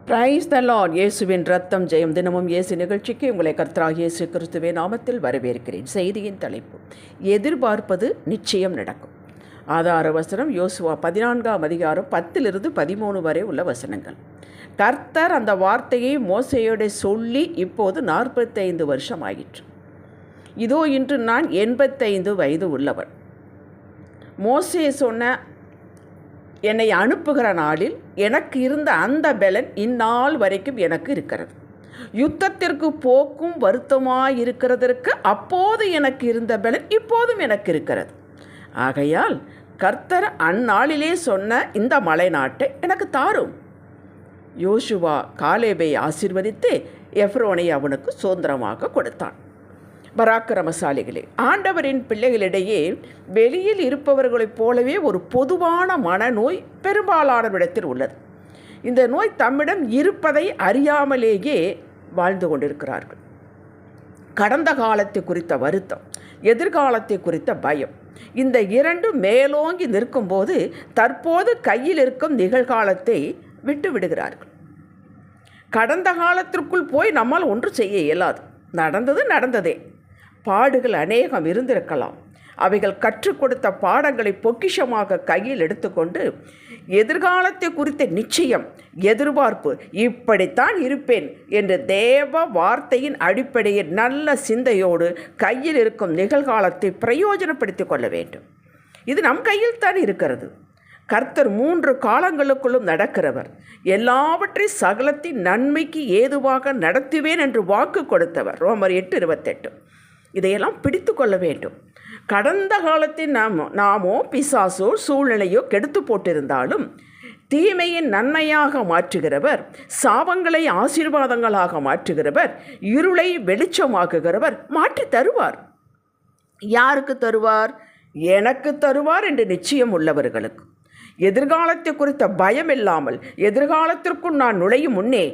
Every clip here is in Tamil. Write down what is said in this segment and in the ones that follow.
Praise the Lord. இயேசுவின் ரத்தம் ஜெயம். தினமும் இயேசு நிகழ்ச்சிக்கு உங்களை கர்த்தராகிய இயேசு கிறிஸ்துவே நாமத்தில் வரவேற்கிறேன். செய்தியின் தலைப்பு: எதிர்பார்ப்பது நிச்சயம் நடக்கும். ஆதார வசனம் யோசுவா 14ஆம் அதிகாரம் 10-13 வரை உள்ள வசனங்கள். கர்த்தர் அந்த வார்த்தையை மோசேயோடு சொல்லி இப்போது 45 வருஷம் ஆயிற்று. இதோ இன்று நான் 85 வயது உள்ளவன். மோசே சொன்ன என்னை அனுப்புகிற நாளில் எனக்கு இருந்த அந்த பலன் இந்நாள் வரைக்கும் எனக்கு இருக்கிறது. யுத்தத்திற்கு போக்கும் வருத்தமாக இருக்கிறதற்கு அப்போது எனக்கு இருந்த பலன் இப்போதும் எனக்கு இருக்கிறது. ஆகையால் கர்த்தர் அந்நாளிலே சொன்ன இந்த மலை நாட்டை எனக்கு தாரும். யோசுவா காலேபை ஆசீர்வதித்து எப்ரோனை அவனுக்கு சுதந்திரமாக கொடுத்தான். பராக்கிரமசாலிகளே, ஆண்டவரின் பிள்ளைகளிடையே வெளியில் இருப்பவர்களைப் போலவே ஒரு பொதுவான மனநோய் பெரும்பாலானவரிடத்தில் உள்ளது. இந்த நோய் தம்மிடம் இருப்பதை அறியாமலேயே வாழ்ந்து கொண்டிருக்கிறார்கள். கடந்த காலத்தை குறித்த வருத்தம், எதிர்காலத்தை குறித்த பயம், இந்த இரண்டும் மேலோங்கி நிற்கும்போது தற்போது கையில் இருக்கும் நிகழ்காலத்தை விட்டு விடுகிறார்கள். கடந்த காலத்திற்குள் போய் நம்மால் ஒன்று செய்ய இயலாது. நடந்தது நடந்ததே. பாடுகள் அநேகம் இருந்திருக்கலாம். அவைகள் கற்றுக் கொடுத்த பாடங்களை பொக்கிஷமாக கையில் எடுத்துக்கொண்டு எதிர்காலத்தை குறித்த நிச்சயம், எதிர்பார்ப்பு, இப்படித்தான் இருப்பேன் என்று தேவ வார்த்தையின் அடிப்படையில் நல்ல சிந்தையோடு கையில் இருக்கும் நிகழ்காலத்தை பிரயோஜனப்படுத்தி கொள்ள வேண்டும். இது நம் கையில் தான் இருக்கிறது. கர்த்தர் 3 காலங்களுக்குள்ளும் நடக்கிறவர். எல்லாவற்றையும் சகலத்தின் நன்மைக்கு ஏதுவாக நடத்துவேன் என்று வாக்கு கொடுத்தவர். ரோமர் 8:28. இதையெல்லாம் பிடித்து கொள்ள வேண்டும். கடந்த காலத்தில் நாமோ பிசாசோ சூழ்நிலையோ கெடுத்து போட்டிருந்தாலும் தீமையின் நன்மையாக மாற்றுகிறவர், சாபங்களை ஆசீர்வாதங்களாக மாற்றுகிறவர், இருளை வெளிச்சமாக்குகிறவர் மாற்றி தருவார். யாருக்கு தருவார்? எனக்கு தருவார் என்று நிச்சயம் உள்ளவர்களுக்கு. எதிர்காலத்தை குறித்த பயம் இல்லாமல் எதிர்காலத்திற்குள் நான் நுழையும் முன்னே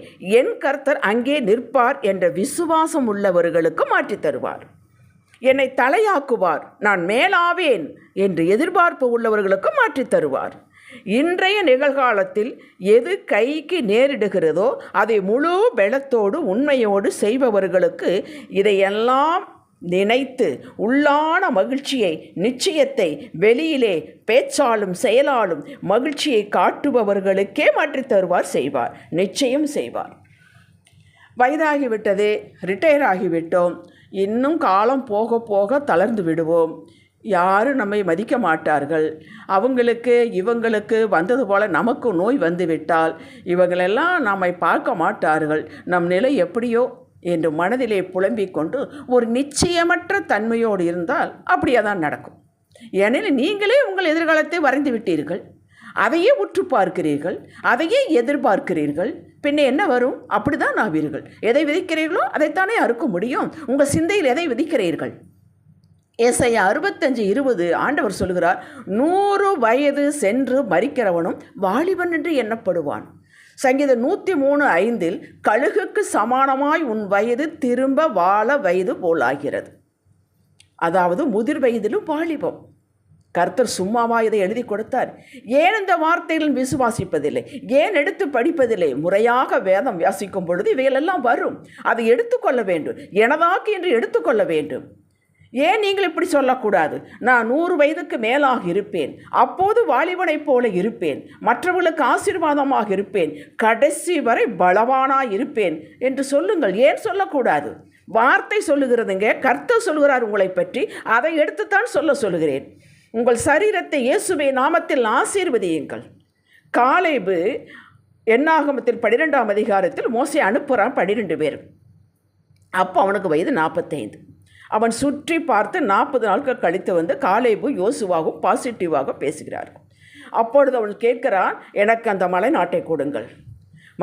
என் கர்த்தர் அங்கே நிற்பார் என்ற விசுவாசம் உள்ளவர்களுக்கு மாற்றி தருவார். என்னை தலையாக்குவார், நான் மேலாவேன் என்று எதிர்பார்ப்பு உள்ளவர்களுக்கு மாற்றி தருவார். இன்றைய நிகழ்காலத்தில் எது கைக்கு நேரிடுகிறதோ அதை முழு பலத்தோடு உண்மையோடு செய்பவர்களுக்கு இதையெல்லாம் நினைத்து உள்ளான மகிழ்ச்சியை, நிச்சயத்தை வெளியிலே பேச்சாலும் செயலாலும் மகிழ்ச்சியை காட்டுபவர்களுக்கே மாற்றி தருவார், செய்வார், நிச்சயம் செய்வார். வயதாகிவிட்டது, ரிட்டையர் ஆகிவிட்டோம், இன்னும் காலம் போக போக தளர்ந்து விடுவோம், யாரும் நம்மை மதிக்க மாட்டார்கள், அவங்களுக்கு இவங்களுக்கு வந்தது போல் நமக்கு நோய் வந்துவிட்டால் இவங்களெல்லாம் நம்மை பார்க்க மாட்டார்கள், நம் நிலை எப்படியோ என்று மனதிலே புலம்பிக் கொண்டு ஒரு நிச்சயமற்ற தன்மையோடு இருந்தால் அப்படியே தான் நடக்கும். ஏனெனில் நீங்களே உங்கள் எதிர்காலத்தை வரைந்து விட்டீர்கள், அதையே உற்று பார்க்கிறீர்கள், அதையே எதிர்பார்க்கிறீர்கள். பின்ன என்ன வரும்? அப்படி தான் ஆவீர்கள். எதை விதிக்கிறீர்களோ அதைத்தானே அறுக்க முடியும். உங்கள் சிந்தையில் எதை விதிக்கிறீர்கள்? ஏசாயா 65:20 ஆண்டவர் சொல்கிறார், 100 வயது சென்று மரிக்கிறவனும் வாலிபன் என்று எண்ணப்படுவான். சங்கீதம் 103:5 கழுகுக்கு சமானமாய் உன் வயது திரும்ப வாழ வயது போலாகிறது. அதாவது முதிர் வயதிலும் வாலிபம். கர்த்தர் சும்மாவா இதை எழுதி கொடுத்தார்? ஏன் இந்த வார்த்தைகளும் விசுவாசிப்பதில்லை? ஏன் எடுத்து படிப்பதில்லை? முறையாக வேதம் வாசிக்கும் பொழுது இவைகளெல்லாம் வரும். அதை எடுத்துக்கொள்ள வேண்டும். எனதாக்கு என்று எடுத்துக்கொள்ள வேண்டும். ஏன் நீங்கள் இப்படி சொல்லக்கூடாது? நான் 100 வயதுக்கு மேலாக இருப்பேன், அப்போது வாலிபனைப் போல இருப்பேன், மற்றவர்களுக்கு ஆசீர்வாதமாக இருப்பேன், கடைசி வரை பலவானாக இருப்பேன் என்று சொல்லுங்கள். ஏன் சொல்லக்கூடாது? வார்த்தை சொல்லுகிறதுங்க. கர்த்தர் சொல்கிறார் உங்களை பற்றி. அதை எடுத்துத்தான் சொல்லுகிறேன். உங்கள் சரீரத்தை இயேசுவை நாமத்தில் ஆசீர்வதியுங்கள். காலேபு என்னாகமத்தில் 12ஆம் அதிகாரத்தில் மோசே அனுப்புகிறான் 12 பேர். அப்போ அவனுக்கு வயது 45. அவன் சுற்றி பார்த்து 40 நாட்கள் கழித்து வந்து காலேபு யோசுவாவும் பாசிட்டிவாக பேசுகிறார்கள். அப்பொழுது அவன் கேட்கிறான், எனக்கு அந்த மலை நாட்டை கொடுங்கள்.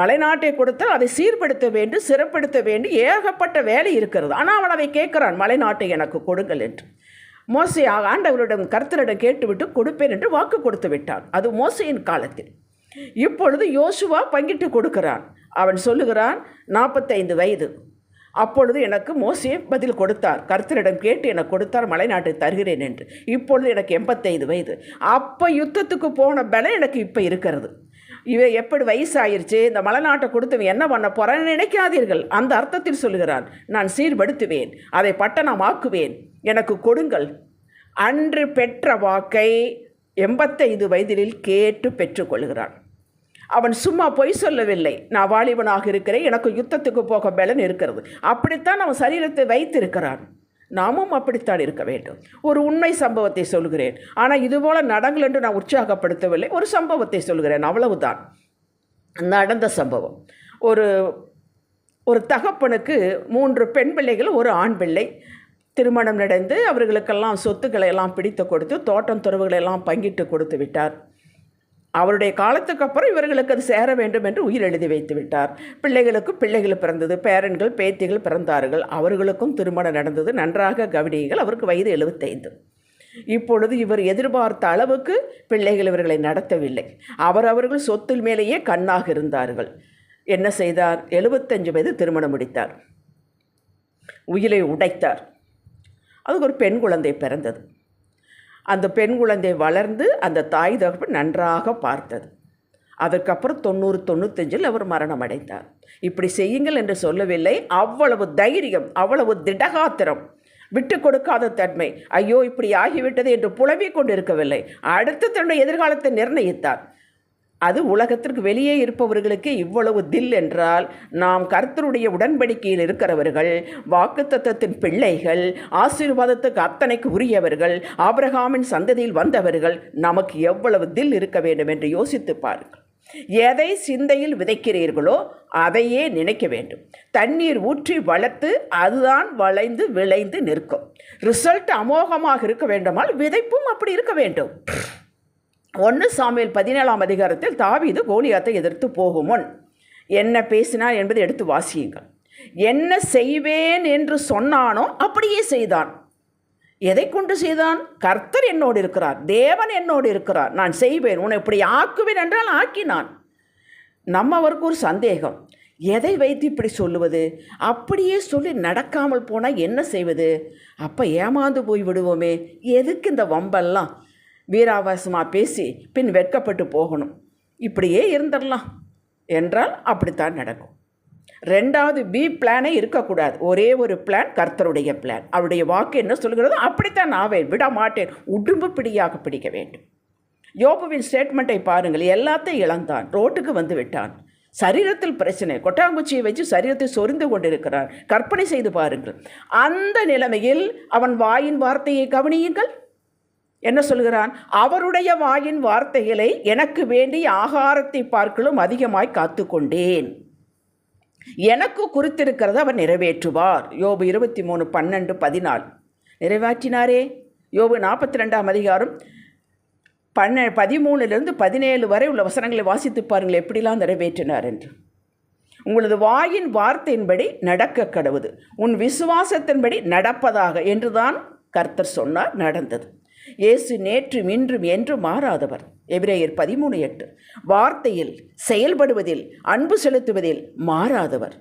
மலை நாட்டை கொடுத்தால் அதை சீர்படுத்த வேண்டும், சிறப்படுத்த வேண்டும், ஏகப்பட்ட வேலை இருக்கிறது. ஆனால் அவன் அதை கேட்கிறான், மலை நாட்டை எனக்கு கொடுங்கள் என்று. மோசே ஆண்டவரிடம் கர்த்தரிடம் கேட்டுவிட்டு கொடுப்பேன் என்று வாக்கு கொடுத்து விட்டான். அது மோசேயின் காலத்தில். இப்பொழுது யோசுவா பங்கிட்டு கொடுக்கிறான். அவன் சொல்லுகிறான், 45 வயது. அப்பொழுது எனக்கு மோசே பதில் கொடுத்தார், கர்த்தரிடம் கேட்டு எனக்கு கொடுத்தார், மலை நாட்டை தருகிறேன் என்று. இப்பொழுது எனக்கு 85 வயது. அப்போ யுத்தத்துக்கு போன பலம் எனக்கு இப்போ இருக்கிறது. இவை எப்படி வயசாயிருச்சு, இந்த மலைநாட்டை கொடுத்து என்ன பண்ண போகிறேன்னு நினைக்காதீர்கள். அந்த அர்த்தத்தில் சொல்கிறான். நான் சீர்படுத்துவேன், அதை பட்டணமாக்குவேன், எனக்கு கொடுங்கள். அன்று பெற்ற வாக்கை 85 வயதில் கேட்டு பெற்றுக்கொள்கிறான். அவன் சும்மா பொய் சொல்லவில்லை. நான் வாலிபனாக இருக்கிறேன், எனக்கு யுத்தத்துக்கு போக பலன் இருக்கிறது. அப்படித்தான் அவன் சரீரத்தை வைத்திருக்கிறான். நாமும் அப்படித்தான் இருக்க வேண்டும். ஒரு உண்மை சம்பவத்தை சொல்கிறேன், ஆனால் இதுபோல் நடங்கள் என்று நான் உற்சாகப்படுத்தவில்லை. ஒரு சம்பவத்தை சொல்கிறேன், அவ்வளவுதான். நடந்த சம்பவம். ஒரு தகப்பனுக்கு 3 பெண் பிள்ளைகள், ஒரு ஆண் பிள்ளை. திருமணம் நடந்து அவர்களுக்கெல்லாம் சொத்துக்களை எல்லாம் பிடித்து கொடுத்து தோட்டம் துறவுகளை எல்லாம் பங்கிட்டு கொடுத்து விட்டார். அவருடைய காலத்துக்கு அப்புறம் இவர்களுக்கு அது சேர வேண்டும் என்று உயிர் எழுதி வைத்து விட்டார். பிள்ளைகள் பிறந்தது, பேரன்கள் பேத்திகள் பிறந்தார்கள். அவர்களுக்கும் திருமணம் நடந்தது. நன்றாக கவனியுங்கள், அவருக்கு வயது 75. இப்பொழுது இவர் எதிர்பார்த்த அளவுக்கு பிள்ளைகள் இவர்களை நடத்தவில்லை. அவர்கள் சொத்தில் மேலேயே கண்ணாக இருந்தார்கள். என்ன செய்தார்? 75 வயது திருமணம் முடித்தார். உயிரை உடைத்தார். அதுக்கு ஒரு பெண் குழந்தை பிறந்தது. அந்த பெண் குழந்தை வளர்ந்து அந்த தாய் தகப்பு நன்றாக பார்த்தது. அதுக்கப்புறம் 90-95 அவர் மரணம் அடைந்தார். இப்படி செய்யுங்கள் என்று சொல்லவில்லை. அவ்வளவு தைரியம், அவ்வளவு திடகாத்திரம், விட்டு கொடுக்காத தன்மை. ஐயோ இப்படி ஆகிவிட்டது என்று புலம்பிக் கொண்டு இருக்கவில்லை. அடுத்து தன்னுடைய எதிர்காலத்தை நிர்ணயித்தார். அது உலகத்திற்கு வெளியே இருப்பவர்களுக்கு இவ்வளவு தில் என்றால், நாம் கர்த்தருடைய உடன்படிக்கையில் இருக்கிறவர்கள், வாக்குத்தத்தத்தின் பிள்ளைகள், ஆசீர்வாதத்துக்கு அத்தனைக்கு உரியவர்கள், ஆபிரகாமின் சந்ததியில் வந்தவர்கள், நமக்கு எவ்வளவு தில் இருக்க வேண்டும் என்று யோசித்து பாருங்கள். எதை சிந்தையில் விதைக்கிறீர்களோ அதையே நினைக்க வேண்டும். தண்ணீர் ஊற்றி வளர்த்து அதுதான் வளைந்து விளைந்து நிற்கும். ரிசல்ட் அமோகமாக இருக்க வேண்டுமால் விதைப்பும் அப்படி இருக்க வேண்டும். 1 சாமுவேல் 17ஆம் அதிகாரத்தில் தாவீது கோலியாத்தை எதிர்த்து போகும் முன் என்ன பேசினார் என்பதை எடுத்து வாசியுங்கள். என்ன செய்வேன் என்று சொன்னானோ அப்படியே செய்தான். எதை கொண்டு செய்தான்? கர்த்தர் என்னோடு இருக்கிறார், தேவன் என்னோடு இருக்கிறார், நான் செய்வேன், உன்னை இப்படி ஆக்குவேன் என்றால் ஆக்கினான். நம்மவருக்கு ஒரு சந்தேகம், எதை வைத்து இப்படி சொல்லுவது? அப்படியே சொல்லி நடக்காமல் போனால் என்ன செய்வது? அப்போ ஏமாந்து போய் விடுவோமே, எதுக்கு இந்த வம்பெல்லாம்? வீராவாசமாக பேசி பின் வெட்கப்பட்டு போகணும், இப்படியே இருந்துடலாம் என்றால் அப்படித்தான் நடக்கும். 2வது பி பிளானே இருக்கக்கூடாது. ஒரே ஒரு பிளான், கர்த்தருடைய பிளான். அவருடைய வாக்கு என்ன சொல்கிறதோ அப்படித்தான் ஆவேன், விட மாட்டேன், உடும்பு பிடியாக பிடிக்க வேண்டும். யோபுவின் ஸ்டேட்மெண்ட்டை பாருங்கள். எல்லாத்தையும் இழந்தான், ரோட்டுக்கு வந்து விட்டான். சரீரத்தில் பிரச்சனை, கொட்டாங்குச்சியை வச்சு சரீரத்தை சொரிந்து கொண்டிருக்கிறான். கற்பனை செய்து பாருங்கள். அந்த நிலைமையில் அவன் வாயின் வார்த்தையை கவனியுங்கள். என்ன சொல்கிறான்? அவருடைய வாயின் வார்த்தைகளை எனக்கு வேண்டிய ஆகாரத்தை பார்க்கலும் அதிகமாய் காத்து கொண்டேன், எனக்கு குறித்திருக்கிறத அவர் நிறைவேற்றுவார். யோபு 23:12-14 நிறைவேற்றினாரே. யோபு 42ஆம் அதிகாரம் 13-17 வரை உள்ள வசனங்களை வாசித்து பாருங்கள், எப்படிலாம் நிறைவேற்றினார் என்று. உங்களது வாயின் வார்த்தையின்படி நடக்க கடவுது, உன் விசுவாசத்தின்படி நடப்பதாக என்றுதான் கர்த்தர் சொன்னார். நடந்தது. இயேசு நேற்றும் இன்றும் என்றும் மாறாதவர். எபிரேயர் 13:8. வார்த்தையில், செயல்படுவதில், அன்பு செலுத்துவதில் மாறாதவர்.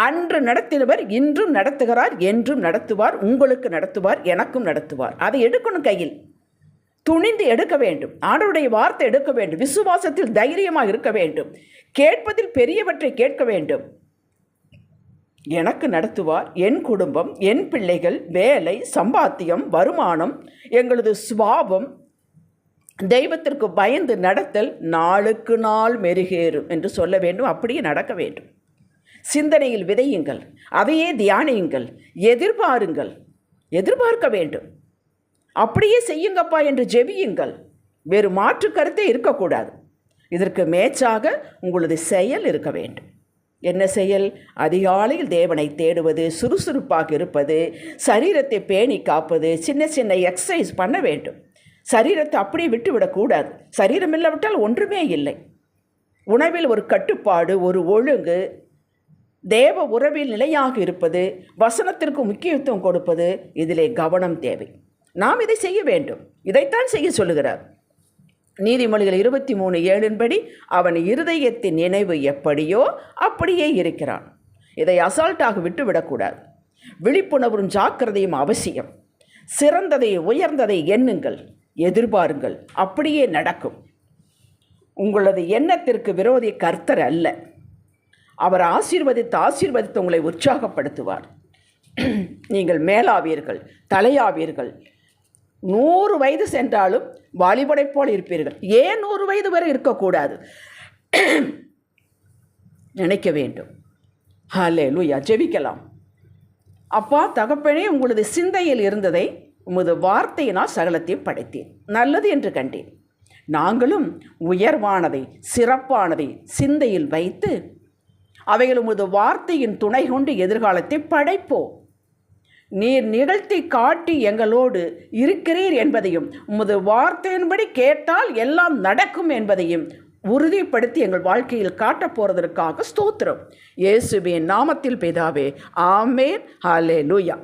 அன்று நடத்தினவர் இன்றும் நடத்துகிறார், என்றும் நடத்துவார். உங்களுக்கு நடத்துவார், எனக்கும் நடத்துவார். அதை எடுக்கணும் கையில், துணிந்து எடுக்க வேண்டும். ஆண்டவருடைய வார்த்தை எடுக்க வேண்டும். விசுவாசத்தில் தைரியமாக இருக்க வேண்டும். கேட்பதில் பெரியவற்றை கேட்க வேண்டும். எனக்கு நடத்துவார், என் குடும்பம், என் பிள்ளைகள், வேலை, சம்பாத்தியம், வருமானம், எங்களது சுபாவம், தெய்வத்திற்கு பயந்து நடத்தல் நாளுக்கு நாள் மெருகேறும் என்று சொல்ல வேண்டும். அப்படியே நடக்க வேண்டும். சிந்தனையில் விதையுங்கள், அதையே தியானியுங்கள், எதிர்பாருங்கள், எதிர்பார்க்க வேண்டும். அப்படியே செய்யுங்கப்பா என்று ஜெபியுங்கள். வேறு மாற்று கருத்தே இருக்கக்கூடாது. இதற்கு மேற்சாக உங்களது செயல் இருக்க வேண்டும். என்ன செயல்? அதிகாலையில் தேவனை தேடுவது, சுறுசுறுப்பாக இருப்பது, சரீரத்தை பேணி காப்பது, சின்ன சின்ன எக்ஸசைஸ் பண்ண வேண்டும். சரீரத்தை அப்படியே விட்டுவிடக்கூடாது. சரீரம் இல்லாவிட்டால் ஒன்றுமே இல்லை. உணவில் ஒரு கட்டுப்பாடு, ஒரு ஒழுங்கு, தேவ உறவில் நிலையாக இருப்பது, வசனத்திற்கு முக்கியத்துவம் கொடுப்பது, இதிலே கவனம் தேவை. நாம் இதை செய்ய வேண்டும். இதைத்தான் செய்ய சொல்லுகிறார். நீதிமொழிகள் 23:7 அவன் இருதயத்தின் நினைவு எப்படியோ அப்படியே இருக்கிறான். இதை அசால்ட்டாக விட்டுவிடக்கூடாது. விழிப்புணர்வும் ஜாக்கிரதையும் அவசியம். சிறந்ததை, உயர்ந்ததை எண்ணுங்கள், எதிர்பாருங்கள், அப்படியே நடக்கும். உங்களது எண்ணத்திற்கு விரோதி கர்த்தர் அல்ல. அவர் ஆசீர்வதித்து உங்களை உற்சாகப்படுத்துவார். நீங்கள் மேலாவீர்கள், தலையாவீர்கள். 100 வயது சென்றாலும் வாலிபனை போல் இருப்பீர்கள். ஏன் 100 வயது வரை இருக்கக்கூடாது? நினைக்க வேண்டும். ஹல்லேலூயா. ஜெபிக்கலாம். அப்பா தகப்பனே, உங்களது சிந்தையில் இருந்ததை உமது வார்த்தையினால் சகலத்தையும் படைத்தேன். நல்லது என்று கண்டேன். நாங்களும் உயர்வானதை, சிறப்பானதை சிந்தையில் வைத்து அவைகள் உமது வார்த்தையின் துணை கொண்டு எதிர்காலத்தை படைப்போம். நீர் நிகழ்த்தி காட்டி எங்களோடு இருக்கிறீர் என்பதையும், உமது வார்த்தையின்படி கேட்டால் எல்லாம் நடக்கும் என்பதையும் உறுதிப்படுத்தி எங்கள் வாழ்க்கையில் காட்டப் போகிறதற்காக ஸ்தோத்திரம். இயேசுவின் நாமத்தில் பிதாவே, ஆமென். ஹல்லேலூயா.